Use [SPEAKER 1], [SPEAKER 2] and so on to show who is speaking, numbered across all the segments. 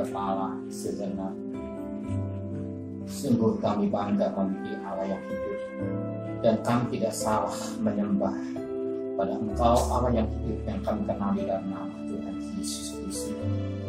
[SPEAKER 1] berkepala sejenak. Sungguh kami bangga memiliki Allah yang hidup, dan kami tidak salah menyembah pada Engkau Allah yang hidup yang kami kenal di dalam nama Tuhan Yesus Kristus.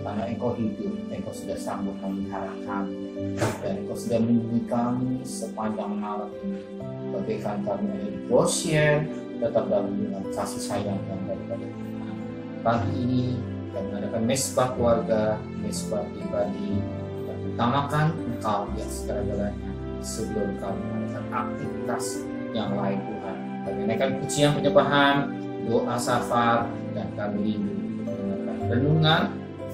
[SPEAKER 1] Karena Engkau hidup, Engkau sudah sanggup memelihara kami, dan Engkau sudah melindungi kami sepanjang malam ini. Bagaikan kami ada di Goshen, tetap dalam lindungan kasih sayang yang daripada Tuhan. Pagi ini kami mengadakan mesbah keluarga, mesbah pribadi, dan utamakan Engkau yang segala-galanya sebelum kami melakukan aktivitas yang lain Tuhan. Kami menaikkan pujian penyembahan, doa syafat, dan kami rindu mendengarkan renungan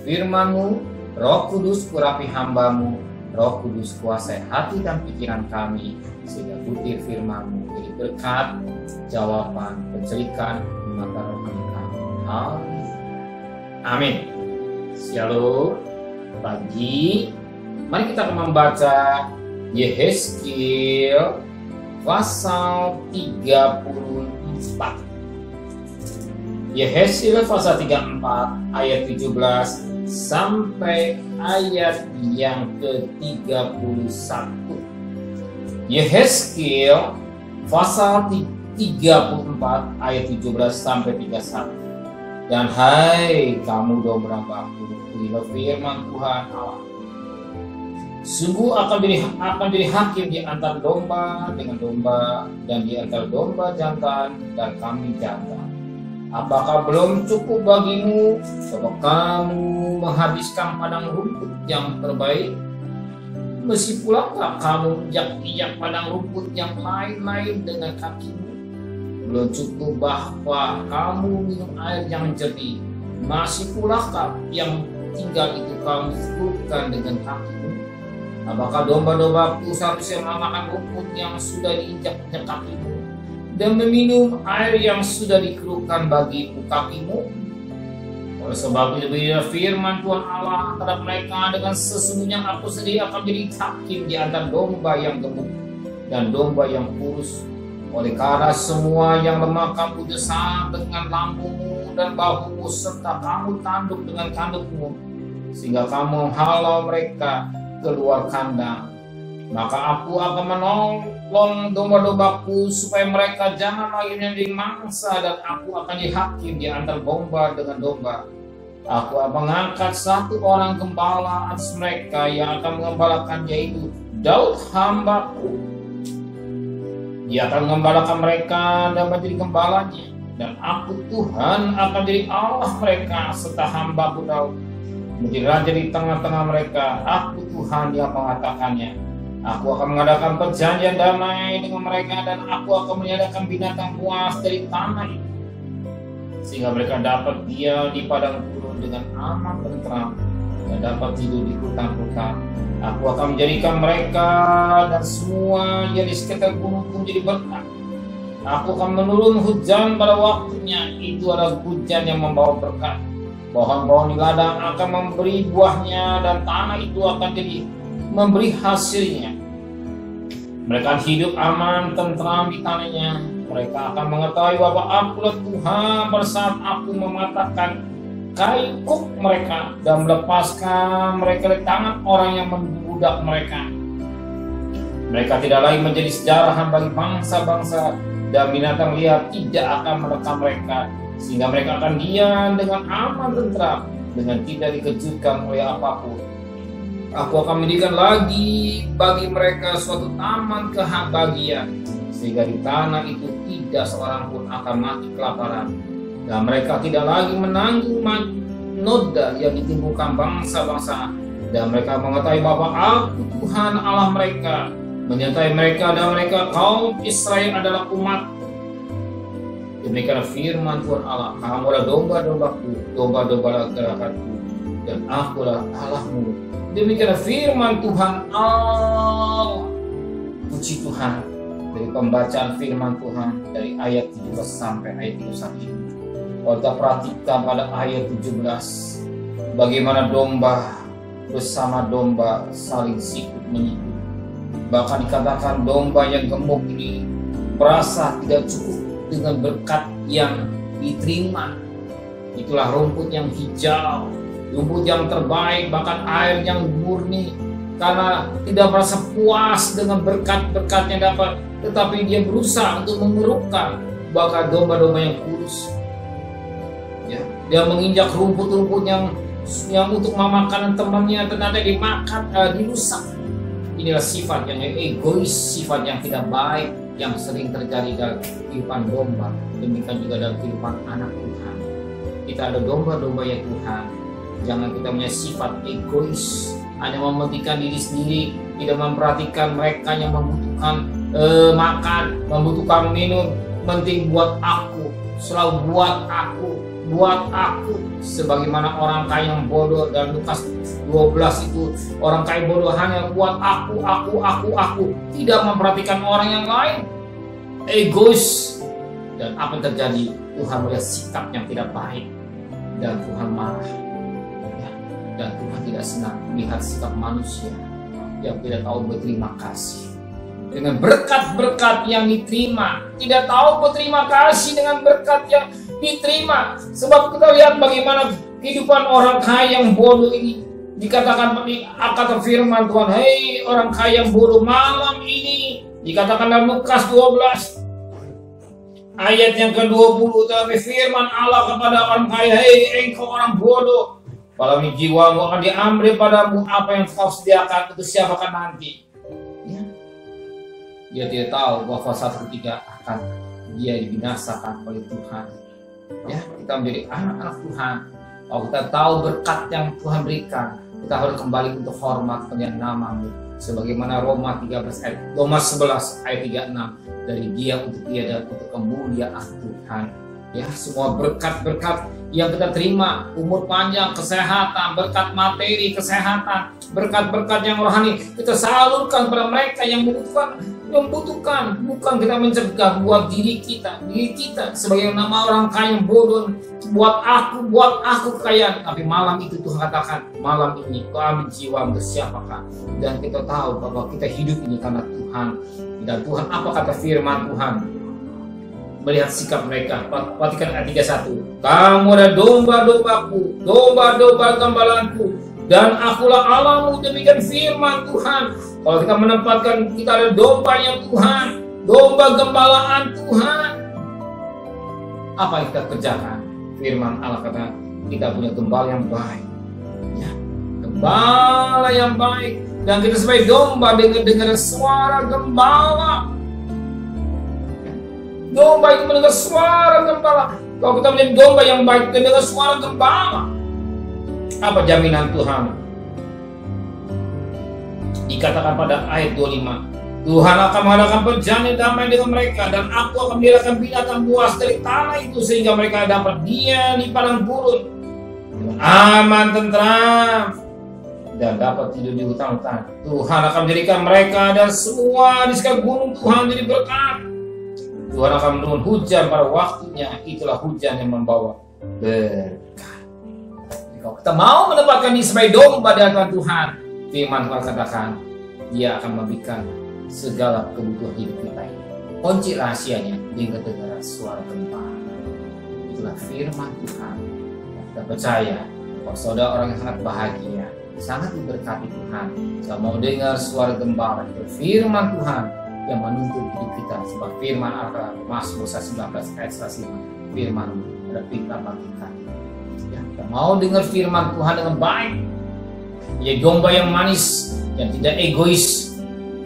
[SPEAKER 1] firman-Mu. Roh Kudus urapi hamba-Mu, Roh Kudus kuasai hati dan pikiran kami, sehingga butir firman-Mu jadi berkat, jawaban, pencerikan mata rohani kami. Amin. Shalom. Pagi, mari kita akan membaca Yehezkiel pasal 34. Yehezkiel pasal 34 ayat 17 sampai ayat yang ke-31. Yehezkiel pasal 34 ayat 17 sampai 31. Dan hai kamu domba-dombaku, inilah firman Tuhan Allah. Sungguh akan jadi hakim di antara domba dengan domba, dan di antara domba jantan dan kambing jantan. Apakah belum cukup bagimu bahwa kamu menghabiskan padang rumput yang terbaik? Mesti pulakah kamu injak-injak padang rumput yang lain-lain dengan kakimu? Belum cukup bahwa kamu minum air yang jernih? Masih pulakah yang tinggal itu kamu kurupkan dengan kakimu? Apakah domba-dombaku seharusnya memakan rumput yang sudah diinjak-injak kakimu, dan meminum air yang sudah dikerukkan bagi kakimu? Oleh sebab itu firman Tuhan Allah terhadap mereka, dengan sesungguhnya aku sendiri akan menjadi hakim di antara domba yang gemuk dan domba yang kurus. Oleh karena semua yang lemah kamu desak dengan lambungmu dan bahumu, serta kamu tanduk dengan tandukmu, sehingga kamu halau mereka keluar kandang, maka aku akan menolong domba-dombaku supaya mereka jangan lagi menjadi mangsa, dan aku akan jadi hakim di antara domba dengan domba. Aku akan mengangkat satu orang gembala atas mereka yang akan mengembalakan, yaitu Daud hambaku. Dia akan mengembalakan mereka dan menjadi gembalanya, dan aku Tuhan akan jadi Allah mereka, serta hambaku Daud menjadi raja di tengah-tengah mereka. Aku Tuhan yang mengatakannya. Aku akan mengadakan perjanjian damai dengan mereka, dan aku akan meniadakan binatang buas dari tanah itu, sehingga mereka dapat dia di padang gurun dengan aman dan tenang, dan dapat tidur di hutan-hutan. Aku akan menjadikan mereka dan semua yang di sekitar gunungku menjadi berkat. Aku akan menurun hujan pada waktunya, itu adalah hujan yang membawa berkat. Pohon-pohon di ladang akan memberi buahnya, dan tanah itu akan jadi memberi hasilnya. Mereka hidup aman, tentram di tanahnya. Mereka akan mengetahui bahwa akulah Tuhan pada saat aku mematahkan kayu kuk mereka dan melepaskan mereka dari tangan orang yang membudak mereka. Mereka tidak lagi menjadi sejarahan bagi bangsa-bangsa, dan binatang liar tidak akan menekan mereka, sehingga mereka akan diam dengan aman tentram, dengan tidak dikejutkan oleh apapun. Aku akan menjadikan lagi bagi mereka suatu taman kebahagiaan, sehingga di tanah itu tidak seorang pun akan mati kelaparan, dan mereka tidak lagi menanggung noda yang ditimbulkan bangsa-bangsa. Dan mereka mengetahui bahwa aku Tuhan Allah mereka, menyertai mereka, dan mereka kaum Israel adalah umat. Demikian firman Tuhan Allah, kamu adalah domba-dombaku, domba-domba gerakanku, dan akulah Allahmu. Demikian firman Tuhan Allah. Puji Tuhan dari pembacaan firman Tuhan dari ayat 17 sampai ayat 31 ini. Kalau kita perhatikan pada ayat 17, bagaimana domba bersama domba saling sikut menyikut. Bahkan dikatakan domba yang gemuk ini merasa tidak cukup dengan berkat yang diterima. Itulah rumput yang hijau, rumput yang terbaik, bahkan air yang murni, karena tidak merasa puas dengan berkat-berkat yang dapat, tetapi dia berusaha untuk mengerukkan bahkan domba-domba yang kudus. Ya, dia menginjak rumput-rumput yang untuk makanan temannya ternyata dimakan, dirusak. Inilah sifat yang egois, sifat yang tidak baik yang sering terjadi dalam kehidupan domba, demikian juga dalam kehidupan anak Tuhan. Kita ada domba-domba ya Tuhan. Jangan kita punya sifat egois, hanya mementingkan diri sendiri, tidak memperhatikan mereka yang membutuhkan makan, membutuhkan minum. Penting buat aku, selalu buat aku, sebagaimana orang kaya yang bodoh. Dan Lukas 12 itu, orang kaya bodoh hanya buat aku, tidak memperhatikan orang yang lain, egois. Dan apa yang terjadi? Tuhan melihat sikap yang tidak baik dan Tuhan marah. Dan Tuhan tidak senang melihat sikap manusia yang tidak tahu berterima kasih dengan berkat-berkat yang diterima, tidak tahu berterima kasih dengan berkat yang diterima. Sebab kita lihat bagaimana kehidupan orang kaya yang bodoh ini. Dikatakan kata firman Tuhan, hei orang kaya yang bodoh, malam ini dikatakan dalam Lukas 12 ayat yang ke-20, tapi firman Allah kepada orang kaya, hei engkau orang bodoh, malam ini jiwamu akan diambil padamu, apa yang kau sediakan itu siapakah nanti? Ya. Dia tidak tahu bahwa suatu ketika akan dia dibinasakan oleh Tuhan. Ya, kita menjadi anak-anak Tuhan. Kalau kita tahu berkat yang Tuhan berikan, kita harus kembali untuk hormat kemuliaan nama-Mu. Sebagaimana Roma 11 ayat 36, dari dia untuk dia dan untuk kemuliaan Tuhan. Ya, semua berkat-berkat yang kita terima, umur panjang, kesehatan, berkat materi, kesehatan, berkat-berkat yang rohani, kita salurkan kepada mereka yang membutuhkan, bukan kita mencegah buat diri kita sebagai nama orang kaya yang bodoh, buat aku kekayaan. Tapi malam itu Tuhan katakan, malam ini kau ambil jiwamu siapakah? Dan kita tahu bahwa kita hidup ini karena Tuhan. Dan Tuhan, apa kata firman Tuhan? Melihat sikap mereka, perhatikan ayat 31. Kamu ada domba-dombaku, domba-domba gembalaanku, dan akulah Allahmu, demikian firman Tuhan. Kalau kita menempatkan kita ada dombanya Tuhan, domba gembalaan Tuhan, apa yang kita kerjakan? Firman Allah kata kita punya gembala yang baik, ya, gembala yang baik, dan kita sebagai domba dengar suara gembala. Domba itu mendengar suara gembala. Kalau kita menjadi domba yang baik, kita dengar suara gembala. Apa jaminan Tuhan? Dikatakan pada ayat 25, Tuhan akan mengadakan perjanjian damai dengan mereka, dan aku akan membiarkan binatang buas dari tanah itu, sehingga mereka dapat diam di padang gurun dengan aman, tentram, dan dapat tidur di hutan-hutan. Tuhan akan menjadikan mereka dan semua di sekitar gunung Tuhan jadi berkat. Tuhan akan menurunkan hujan pada waktunya, itulah hujan yang membawa berkat. Kalau kita mau menempatkan diri sebagai domba di hadapan Tuhan, firman Tuhan katakan, dia akan memberikan segala kebutuhan hidup kita ini. Kunci rahasianya dengan dengar suara gembala. Itulah firman Tuhan. Kita percaya bahwa saudara orang yang sangat bahagia, sangat diberkati Tuhan. Kita mau dengar suara gembala, itu firman Tuhan yang menuntun hidup kita. Sebab firman Allah, Mazmur 19 ayat 105, firman ada perintah bagi kita. Ya, kita mau dengar firman Tuhan dengan baik, menjadi domba yang manis, yang tidak egois,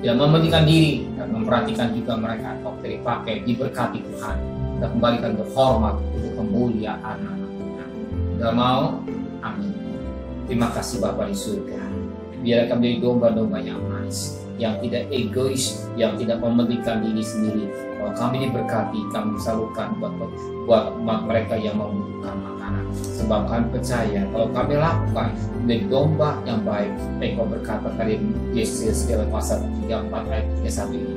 [SPEAKER 1] tidak mementingkan diri, dan memperhatikan juga mereka. Kalau dipakai, diberkati Tuhan, kita kembalikan berhormat untuk kemuliaan nama Tuhan. Kita mau? Amin. Terima kasih Bapa di surga. Biar kami menjadi domba-domba yang manis, yang tidak egois, yang tidak mementingkan diri sendiri. Kalau kami diberkati, kami salurkan buat umat mereka yang membutuhkan makanan. Sebab kami percaya kalau kami lakukan menjadi domba yang baik, Engkau berkata tadi Yesus dalam pasal 34 ayat 31 ini,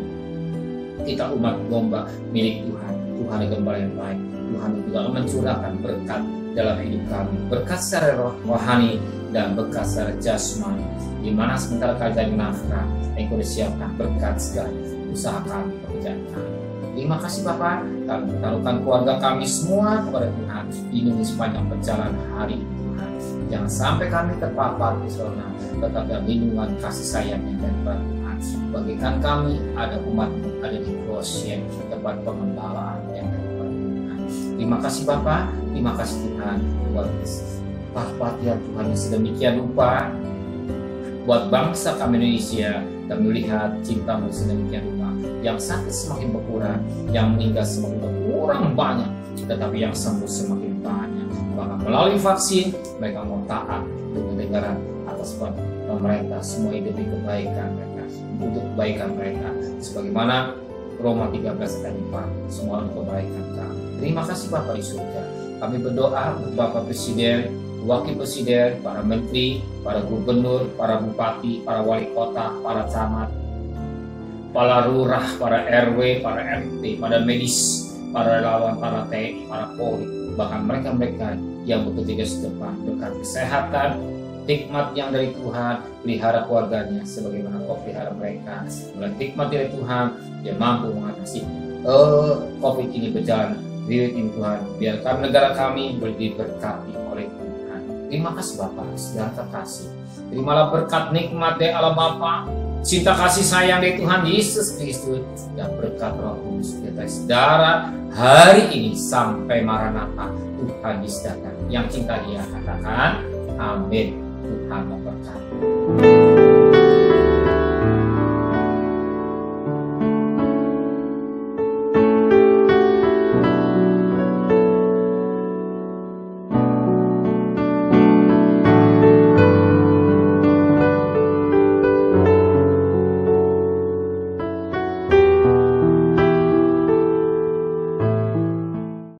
[SPEAKER 1] kita umat domba milik Tuhan. Tuhan adalah gembala yang baik. Tuhan juga mencurahkan berkat dalam hidup kami, berkat secara rohani dan berkat secara jasmani. Di mana sementara kami cari nafkah, Engkau disiapkan berkat segala usaha kami, pekerjaan kami. Terima kasih Bapak, kami pertaruhkan keluarga kami semua kepada Tuhan, lindungi sepanjang perjalanan hari Tuhan. Jangan sampai kami terpapar pesona, tetapi lindungan kasih sayangnya dan Tuhan. Bagikan kami ada umat ada di Kroasia, tempat pengembalaan yang dari Tuhan. Terima kasih Bapa, terima kasih Tuhan buat perhatian Tuhan yang sedemikian rupa buat bangsa kami Indonesia, dan melihat cintamu sedemikian rupa yang sakit semakin berkurang, yang meninggal semakin berkurang banyak, tetapi yang sembuh semakin banyak. Bahkan melalui vaksin mereka mau taat dengan negara atas pemerintah, semua demi kebaikan mereka, untuk kebaikan mereka, sebagaimana Roma 13 ayat 4, semua untuk kebaikan kami. Terima kasih Bapa di surga. Kami berdoa untuk Bapak Presiden, Wakil Presiden, para menteri, para gubernur, para bupati, para wali kota, para camat, para lurah, para RW, para RT, para medis, para relawan, para TNI, para Polri, bahkan mereka-mereka yang bertugas di depan, berkat kesehatan, nikmat yang dari Tuhan, pelihara keluarganya sebagaimana Kau pelihara mereka. Melalui nikmat dari Tuhan, dia mampu mengatasi COVID ini berjalan. Biar Tuhan, biarkan negara kami diberkati oleh Tuhan. Terima kasih Bapa, segala terkasih. Terimalah berkat nikmat dari Allah Bapa, cinta kasih sayang dari Tuhan Yesus Kristus, dan berkat Roh Kudus di atas saudara hari ini sampai Maranatha Tuhan Yesus datang. Yang cinta Dia katakan, amin. Tuhan memberkati.